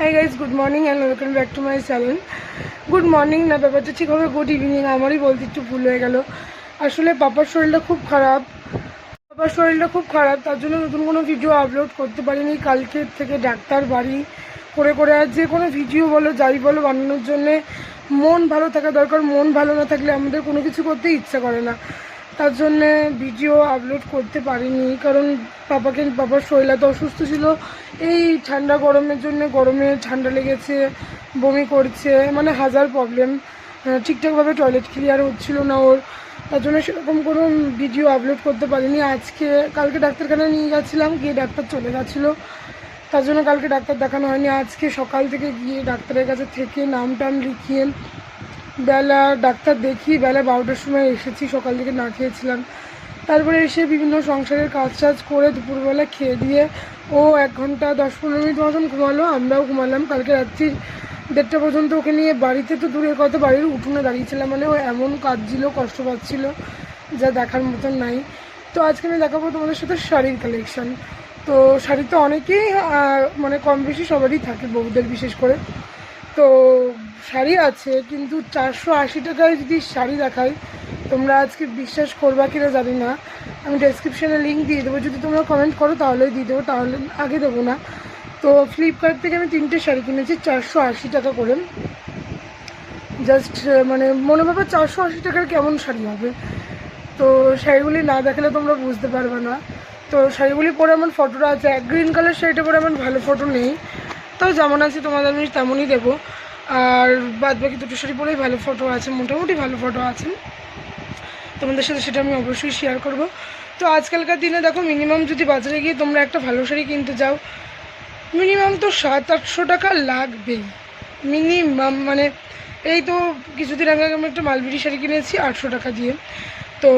Hi guys, good morning and welcome back to my channel. Good morning না, ব্যাপারটা ঠিক হবে গুড ইভিনিং, আমারই বলতে একটু ভুল হয়ে গেল। আসলে পাপার শরীরটা খুব খারাপ, তার জন্য নতুন কোনো ভিডিও আপলোড করতে পারিনি। কালকের থেকে ডাক্তার বাড়ি করে আর যে কোনো ভিডিও বলো যাই বলো বানানোর জন্যে মন ভালো থাকা দরকার। মন ভালো না থাকলে আমাদের কোনো কিছু করতে ইচ্ছা করে না, তার জন্যে ভিডিও আপলোড করতে পারিনি। কারণ পাপার শরীর এত অসুস্থ ছিল, এই ঠান্ডা গরমের জন্য, গরমে ঠান্ডা লেগেছে, বমি করছে, মানে হাজার প্রবলেম। ঠিকঠাকভাবে টয়লেট ক্লিয়ার হচ্ছিল না ওর, তার জন্য সেরকম কোনো ভিডিও আপলোড করতে পারিনি। কালকে ডাক্তারখানায় নিয়ে গেছিলাম, গিয়ে ডাক্তার চলে গেছিলো, তার জন্য কালকে ডাক্তার দেখানো হয়নি। আজকে সকাল থেকে গিয়ে ডাক্তারের কাছে থেকে নাম টাম লিখিয়ে ডাক্তার দেখি বেলা 12টার সময় এসেছি। সকাল থেকে না খেয়েছিলাম, তারপরে এসে বিভিন্ন সংসারের কাজ করে দুপুরবেলা খেয়ে দিয়ে ও 1 ঘন্টা 10-15 মিনিট মতন ঘুমালো, আমরাও ঘুমালাম। কালকে রাত্রি 1:30 পর্যন্ত ওকে নিয়ে বাড়িতে তো দূরের কথা, বাড়ির উঠোনে দাঁড়িয়েছিলাম, মানে ও এমন কাঁদছিল, কষ্ট পাচ্ছিল, যা দেখার মতন নাই। তো আজকে আমি দেখাবো তোমাদের সাথে শাড়ির কালেকশান। তো শাড়ি তো অনেকেই মানে কম বেশি সবারই থাকে, বউদের বিশেষ করে। তো শাড়ি আছে, কিন্তু 480 টাকায় যদি শাড়ি দেখাই, তোমরা আজকে বিশ্বাস করবা কিনা জানি না। আমি ডেসক্রিপশানে লিঙ্ক দিয়ে দেবো, যদি তোমরা কমেন্ট করো তাহলেই দিয়ে দেবো, তাহলে আগে দেবো না। তো ফ্লিপকার্ট থেকে আমি 3টে শাড়ি কিনেছি 480 টাকা করে। জাস্ট মানে মনে ভাবে 480 টাকার কেমন শাড়ি হবে। তো শাড়িগুলি না দেখালে তোমরা বুঝতে পারবে না। তো শাড়িগুলি পরে আমার ফটোটা আছে, গ্রিন কালার শাড়িটা পরে আমার ভালো ফটো নেই, তো যেমন আছে তোমাদের আমি তেমনই দেবো। আর বাদ বাকি 2টো শাড়ি পরেই ভালো ফটো আছে, মোটামুটি ভালো ফটো আছে, তোমাদের সাথে সেটা আমি অবশ্যই শেয়ার করব। তো আজকালকার দিনে দেখো, মিনিমাম যদি বাজারে গিয়ে তোমরা একটা ভালো শাড়ি কিনতে যাও, মিনিমাম তো 700-800 টাকা লাগবেই মিনিমাম। মানে এই তো কিছুদিন আগে আমি একটা মালবেরি শাড়ি কিনেছি 800 টাকা দিয়ে। তো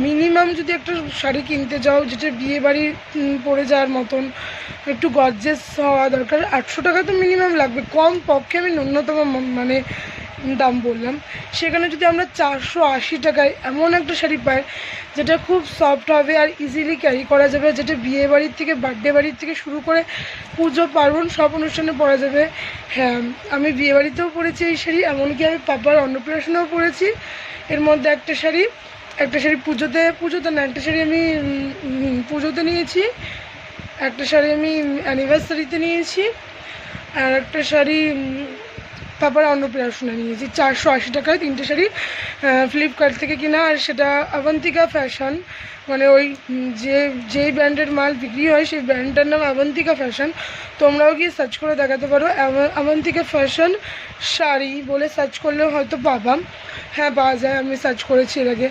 মিনিমাম যদি একটা শাড়ি কিনতে যাও যেটা বিয়ে বাড়ি পরে যাওয়ার মতন একটু গর্জেস হওয়া দরকার, 800 টাকা তো মিনিমাম লাগবে, কম পক্ষে আমি ন্যূনতম মানে দাম বললাম। সেখানে যদি আমরা 480 টাকায় এমন একটা শাড়ি পাই যেটা খুব সফট হবে আর ইজিলি ক্যারি করা যাবে, যেটা বিয়ে বাড়ির থেকে বার্থডে বাড়ির থেকে শুরু করে পুজো পার্বণ সব অনুষ্ঠানে পরা যাবে। হ্যাঁ, আমি বিয়ে বাড়িতেও পরেছি এই শাড়ি, এমনকি আমি পাপার অন্নপ্রাশনেও পরেছি। এর মধ্যে একটা শাড়ি পুজোতে না, একটা শাড়ি আমি পুজোতে নিয়েছি, একটা শাড়ি আমি অ্যানিভার্সারিতে নিয়েছি, আর একটা শাড়ি পাপার অন্নপ্রাশনে নিয়েছি। 480 টাকায় 3টে শাড়ি ফ্লিপকার্ট থেকে কিনা, আর সেটা আভান্তিকা ফ্যাশন, মানে ওই যেই ব্র্যান্ডের মাল বিক্রি হয় সেই ব্র্যান্ডটার নাম আভান্তিকা ফ্যাশন। তোমরাও গিয়ে সার্চ করে দেখাতে পারো, আভান্তিকা ফ্যাশন শাড়ি বলে সার্চ করলেও হয়তো পাবা। হ্যাঁ, পাওয়া যায়, আমি সার্চ করেছি এর আগে।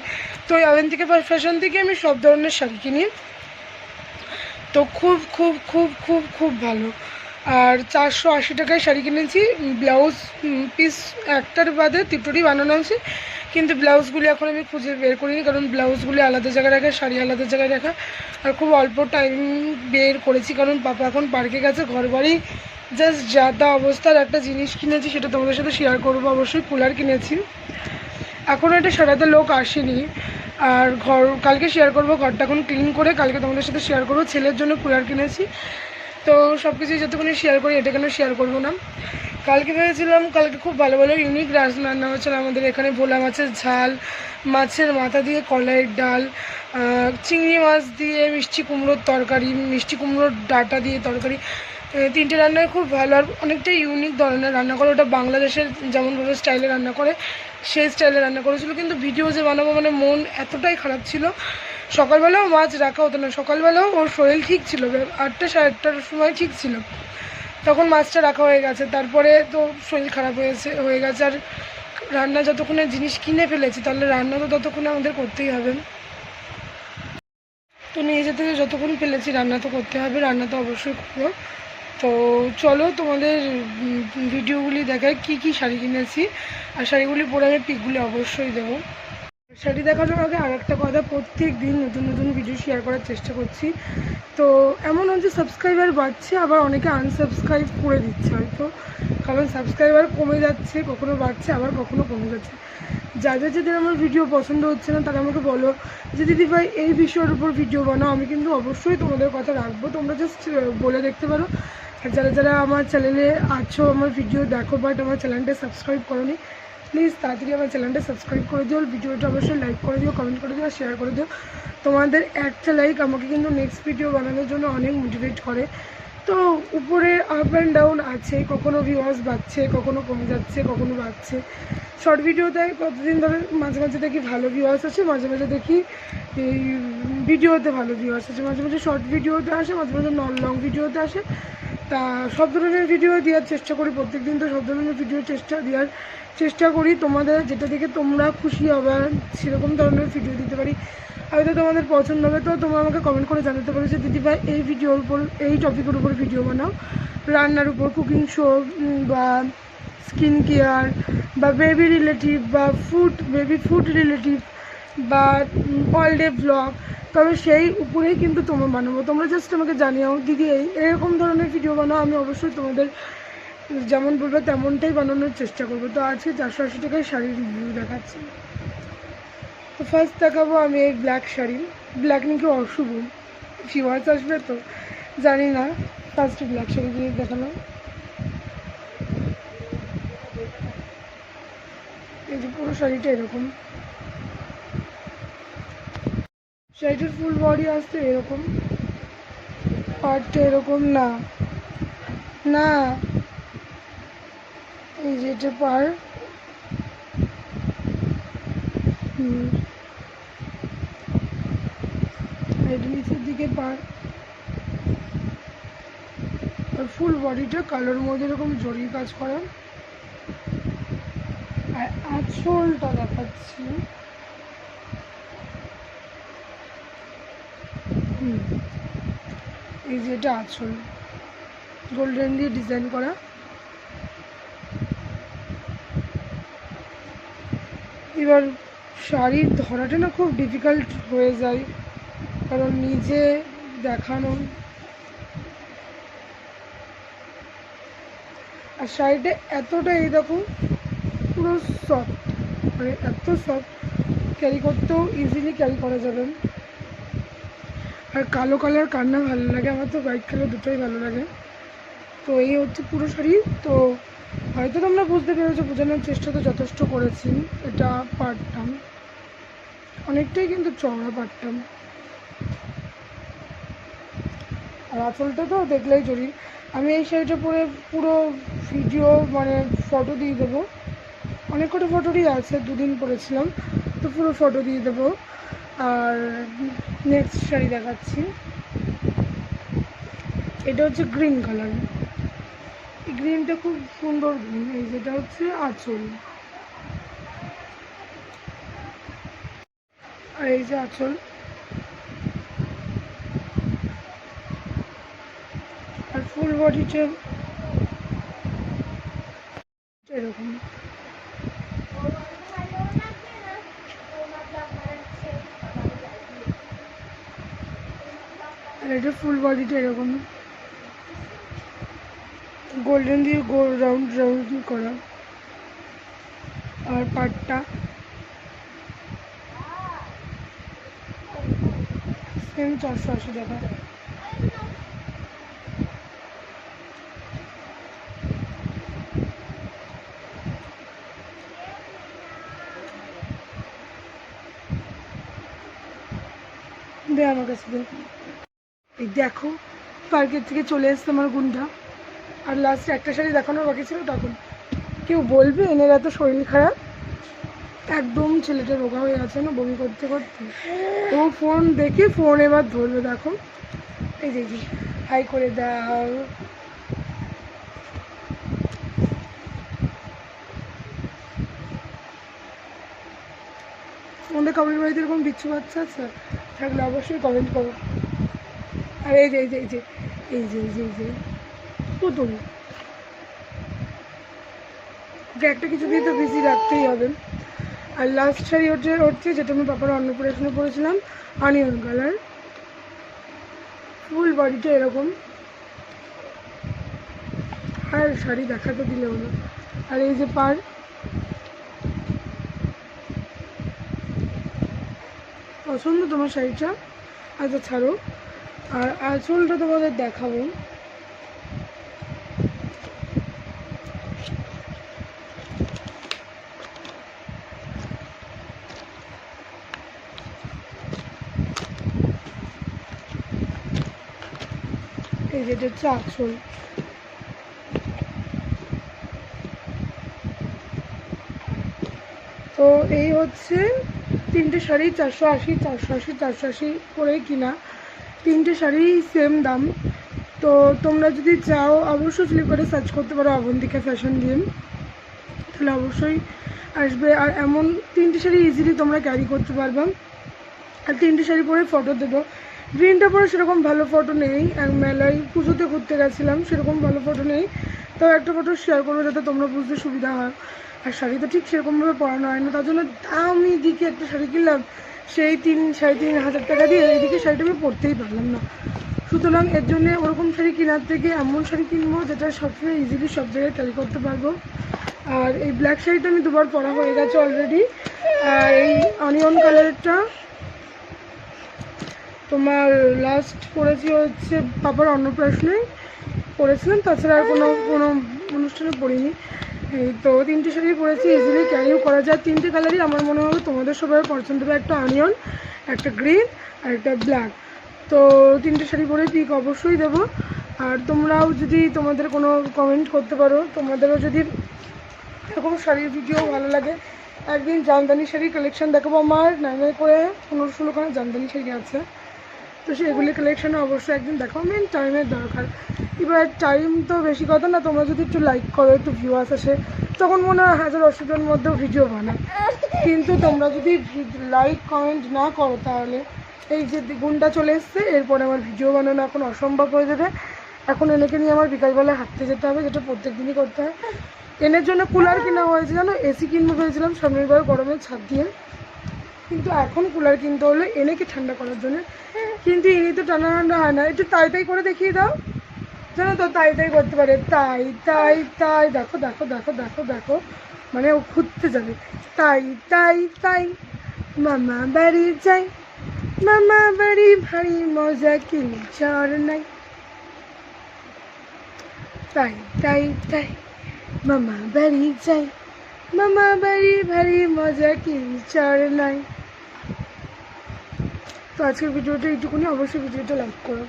তো ওই আভান্তিকা ফ্যাশন থেকে আমি সব ধরনের শাড়ি কিনি, তো খুব খুব খুব খুব খুব ভালো। আর 480 টাকায় শাড়ি কিনেছি। ব্লাউজ পিস একটার বাদে 3টোরই বানানো আছে, কিন্তু ব্লাউজগুলি এখন আমি খুঁজে বের করিনি, কারণ ব্লাউজগুলি আলাদা জায়গায় রাখা, শাড়ি আলাদা জায়গায় রাখা, আর খুব অল্প টাইম বের করেছি, কারণ পাপা এখন পার্কে গেছে, ঘর বাড়ি জাস্ট যাতা অবস্থার একটা জিনিস কিনেছি, সেটা তোমাদের সাথে শেয়ার করবো অবশ্যই। কুলার কিনেছি, এখনও এটা সারাতে লোক আসেনি, আর কালকে শেয়ার করবো, ঘরটা এখন ক্লিন করে কালকে তোমাদের সাথে শেয়ার করবো। ছেলের জন্য কুলার কিনেছি, তো সব কিছুই যতক্ষণই শেয়ার করি, এটা কেন শেয়ার করবো না। কালকে ভেবেছিলাম, কালকে খুব ভালো ভালো ইউনিক রান্না হচ্ছিল আমাদের এখানে। ভোলা মাছের ঝাল, মাছের মাথা দিয়ে কলাইয়ের ডাল, চিংড়ি মাছ দিয়ে মিষ্টি কুমড়োর তরকারি, মিষ্টি কুমড়োর ডাঁটা দিয়ে তরকারি, 3টে রান্নায় খুব ভালো আর অনেকটাই ইউনিক ধরনের রান্না করে। ওটা বাংলাদেশের যেমনভাবে স্টাইলে রান্না করে সেই স্টাইলে রান্না করেছিল, কিন্তু ভিডিও যে বানাবো মানে মন এতটাই খারাপ ছিল। সকালবেলাও মাছ রাখা হতো না, সকালবেলাও ওর শরীর ঠিক ছিল, 8টা 8:30টার সময় ঠিক ছিল, তখন মাছটা রাখা হয়ে গেছে, তারপরে তো শরীর খারাপ হয়ে গেছে। আর রান্না যতক্ষণে জিনিস কিনে ফেলেছি, তাহলে রান্না তো ততক্ষণে আমাদের করতেই হবে। তো নিজে থেকে যতক্ষণ ফেলেছি রান্না তো করতে হবে, রান্না তো অবশ্যই করবো। তো চলো তোমাদের ভিডিওগুলি দেখায় কী কী শাড়ি কিনেছি, আর শাড়িগুলি পরে আমি পিকগুলি অবশ্যই দেবো। শাড়ি দেখানোর আগে আর একটা কথা, প্রত্যেক দিন নতুন নতুন ভিডিও শেয়ার করার চেষ্টা করছি। তো এমন হচ্ছে সাবস্ক্রাইবার বাড়ছে, আবার অনেকে আনসাবস্ক্রাইব করে দিচ্ছে হয়তো, কারণ সাবস্ক্রাইবার কমে যাচ্ছে, কখনো বাড়ছে আবার কখনো কমে যাচ্ছে। যাদের আমার ভিডিও পছন্দ হচ্ছে না তারা আমাকে বলো যে দিদি ভাই এই বিষয়ের উপর ভিডিও বানাও, আমি কিন্তু অবশ্যই তোমাদের কথা রাখবো। তোমরা জাস্ট বলে দেখতে পারো আর যারা যারা আমার চ্যানেলে আছো, আমার ভিডিও দেখো বাট আমার চ্যানেলটা সাবস্ক্রাইব করোনি, প্লিজ তাড়াতাড়ি আমার চ্যানেলটা সাবস্ক্রাইব করে দিও, ভিডিওটা অবশ্যই লাইক করে দিও, কমেন্ট করে দিও, শেয়ার করে দিও। তোমাদের একটা লাইক আমাকে কিন্তু নেক্সট ভিডিও বানানোর জন্য অনেক মোটিভেট করে। তো উপরে আপ অ্যান্ড ডাউন আছে, কখনো ভিউয়ার্স বাড়ছে, কখনো কমে যাচ্ছে, কখনো বাড়ছে। শর্ট ভিডিওতে কতদিন ধরে মাঝে মাঝে দেখি ভালো ভিউয়ার্স আছে, মাঝে মাঝে দেখি এই ভিডিওতে ভালো ভিউয়ার্স আছে, মাঝে মাঝে শর্ট ভিডিওতে আসে, মাঝে মাঝে লং ভিডিওতে আসে। তা সব ধরনের ভিডিও দেওয়ার চেষ্টা করি, প্রত্যেক দিন তো সব ধরনের ভিডিও দেওয়ার চেষ্টা করি। তোমাদের যেটা দেখে তোমরা খুশি হবে সেরকম ধরনের ভিডিও দিতে পারি, হয়তো তোমাদের পছন্দ হবে। তো তোমরা আমাকে কমেন্ট করে জানাতে পারো যে দিদিভাই এই ভিডিওর উপর, এই টপিকের উপর ভিডিও বানাও, রান্নার উপর, কুকিং শো বা স্কিন কেয়ার বা বেবি রিলেটিভ বা বেবি ফুড রিলেটিভ বা অল ডে ব্লগ, তবে সেই উপরেই কিন্তু তোমরা বানাবো। তোমরা জাস্ট আমাকে জানিও দিদি এরকম ধরনের ভিডিও বানাও, আমি অবশ্যই তোমাদের যেমন বলবে তেমনটাই বানানোর চেষ্টা করবো। তো আজকে 480 টাকায় শাড়ির রিভিউ দেখাচ্ছি। তো ফার্স্ট দেখাবো আমি এই ব্ল্যাক শাড়ি। ব্ল্যাক নাকি অশুভ, ভিউয়ার্স আসবে তো জানি না, ফার্স্ট ব্ল্যাক শাড়ি দিয়ে দেখালাম। এই যে পুরো শাড়িটা এরকম, শাড়িটার ফুল বডি আসছে এরকম, পার্টটা এরকম না না, এই যে এটা পার, এটা নিচের দিকে পার, আর ফুল বডিটা কালোর মধ্যে এরকম জড়িয়ে কাজ করা। আর আঁচলটা দেখাচ্ছি, এই যে এটা আঁচল, গোল্ডেন দিয়ে ডিজাইন করা। এবার শাড়ির ধরাটা না খুব ডিফিকাল্ট হয়ে যায়, কারণ নিজে দেখানো। আর শাড়িটা এতটা এই দেখো পুরো সফট, মানে এত সফট, ক্যারি করতেও ইজিলি ক্যারি করা যাবে। আর কালো কালার কার না ভালো লাগে, আমার তো হোয়াইট কালার দুটোই ভালো লাগে। তো এই হচ্ছে পুরো শাড়ি। তো হয়তো তোমরা বুঝতে পেরেছো, বোঝানোর চেষ্টা তো যথেষ্ট করেছি। এটা পারতাম অনেকটাই কিন্তু চওড়া পারতাম, আর আঁচলটা তো দেখলেই জড়ি। আমি এই শাড়িটা পরে পুরো ভিডিও মানে ফটো দিয়ে দেবো, অনেক কটা ফটোরই আছে, দুদিন পরেছিলাম, তো পুরো ফটো দিয়ে দেবো। আর নেক্সট শাড়ি দেখাচ্ছি, এটা হচ্ছে গ্রিন কালার। এই গ্রিনটা খুব সুন্দর গ্রিন। এই যেটা হচ্ছে আঁচল, আর এই যে আঁচল, আর ফুল বডিটা এরকম। আর এটা ফুল বডিটা এরকম গোল্ডেন দিয়ে গোল রাউন্ড রাউন্ড করা। আর পাটটা সেম 480 টাকা। দে আমার কাছে দে। এই দেখো পার্কের থেকে চলে এসছে আমার গুন্ডা। আর লাস্টে একটা শাড়ি দেখানোর বাকি ছিল, তখন কেউ বলবে এনার এত শরীর খারাপ, একদম ছেলেটা রোগা হয়ে আছে না বমি করতে করতে। ও ফোন দেখে ফোন এবার ধরবে, দেখো এই যে হাই করে দাও। আমাদের কাপড়ের বাড়িতে এরকম বিচ্ছু বাচ্চা আছে, থাকলে অবশ্যই কমেন্ট করো। আর এই যে এই যে এই যে এই যে এই যে এই যে পুতুল, ওকে একটা কিছু দিয়ে তো বিজি রাখতেই হবে। আর লাস্ট শাড়ি হচ্ছে যেটা আমি পাপার অন্নপ্রাশনে পরেছিলাম, অনিয়ন কালার, ফুল বডিটা এরকম। আর শাড়ি দেখাতে দিলে হলো। আর এই যে পার, পছন্দ তোমার শাড়িটা? আচ্ছা ছাড়ো। আর আঁচলটা তোমাদের দেখাবো, এই যেটা হচ্ছে আঁচল। তো এই হচ্ছে 3টে শাড়ি 480 480 480 করেই কিনা। 3টে শাড়ি সেম দাম। তো তোমরা যদি চাও অবশ্যই ফ্লিপকার্টে সার্চ করতে পারো অবন্তিকা ফ্যাশন দিয়ে, তাহলে অবশ্যই আসবে। আর এমন 3টে শাড়ি ইজিলি তোমরা ক্যারি করতে পারবে। আর 3টে শাড়ি পরে ফটো দেবো। গ্রিনটা পরে সেরকম ভালো ফটো নেই, এক মেলায় পুজোতে ঘুরতে গেছিলাম, সেরকম ভালো ফটো নেই। তো একটা ফটো শেয়ার করবো যাতে তোমরা বুঝতে সুবিধা হয়। আর শাড়ি তো ঠিক সেরকমভাবে পরানো হয় না, তার জন্য দামি দিকে একটা শাড়ি কিনলাম, সেই 3-3.5 হাজার টাকা দিয়ে এইদিকে শাড়িটা আমি পরতেই পারলাম না। সুতরাং এর জন্যে ওরকম শাড়ি কেনার থেকে এমন শাড়ি কিনবো যেটা সবসময় ইজিলি সব জায়গায় ক্যারি করতে পারবো। আর এই ব্ল্যাক শাড়িটা আমি দুবার পরা হয়ে গেছে অলরেডি। আর এই অনিয়ন কালারটা তোমার লাস্ট পরেছি হচ্ছে পাপার অন্নপ্রাশনে পরেছিলাম, তাছাড়া আর কোনো অনুষ্ঠানে পরিনি। এই তো 3টে শাড়ি পরেছি, ইজিলি ক্যারিও করা যায়। 3টে কালারই আমার মনে হবে তোমাদের সবাই পছন্দ হবে, একটা অনিয়ন, একটা গ্রিন আর একটা ব্ল্যাক। তো 3টে শাড়ি পরে পিক অবশ্যই দেবো। আর তোমরাও যদি তোমাদের কোনো কমেন্ট করতে পারো, তোমাদেরও যদি এরকম শাড়ির ভিডিও ভালো লাগে, একদিন জামদানি শাড়ির কালেকশন দেখাবো। আমার নাই করে 15-16খানা জামদানি শাড়ি আছে, তো সেগুলি কালেকশানে অবশ্যই একদিন দেখাবো। মেন টাইমের দরকার। এবার টাইম তো বেশি কথা না, তোমরা যদি একটু লাইক করো, একটু ভিউয়ার্স আসে, তখন মনে হয় হাজার অসুবিধার মধ্যেও ভিডিও বানায়। কিন্তু তোমরা যদি লাইক কমেন্ট না করো, তাহলে এই যে গুণটা চলে এসছে, এরপরে আমার ভিডিও বানানো এখন অসম্ভব হয়ে যাবে। এখন এনেকে নিয়ে আমার বিকালবেলা হাঁটতে যেতে হবে, যেটা প্রত্যেক দিনই করতে হয়। এনের জন্য কুলার কেনা হয়েছে, জানো, এসি কিনবো ভেবেছিলাম সামনের বার গরমের ছাদ দিয়ে, কিন্তু এখন কুলার কিনতে হলো এনেকে ঠান্ডা করার জন্য। কিন্তু ইনি তো টানা ঠান্ডা হয় না, একটু তাই তাই করে দেখিয়ে দাও, জানো তো তাই তাই করতে পারে, তাই তাই তাই, দেখো দেখো দেখো দেখো দেখো, মানে ও খুঁজতে যাবে। তাই তাই তাই, মামা বাড়ি যাই, মামা বাড়ি ভারী মজা কি চর নাই, তাই তাই তাই, মামা বাড়ি যাই, মামা বাড়ি ভারী মজা কি চর নাই। তো আজকের ভিডিওটা এইটুকুনি, অবশ্যই ভিডিওটা লাইক করো।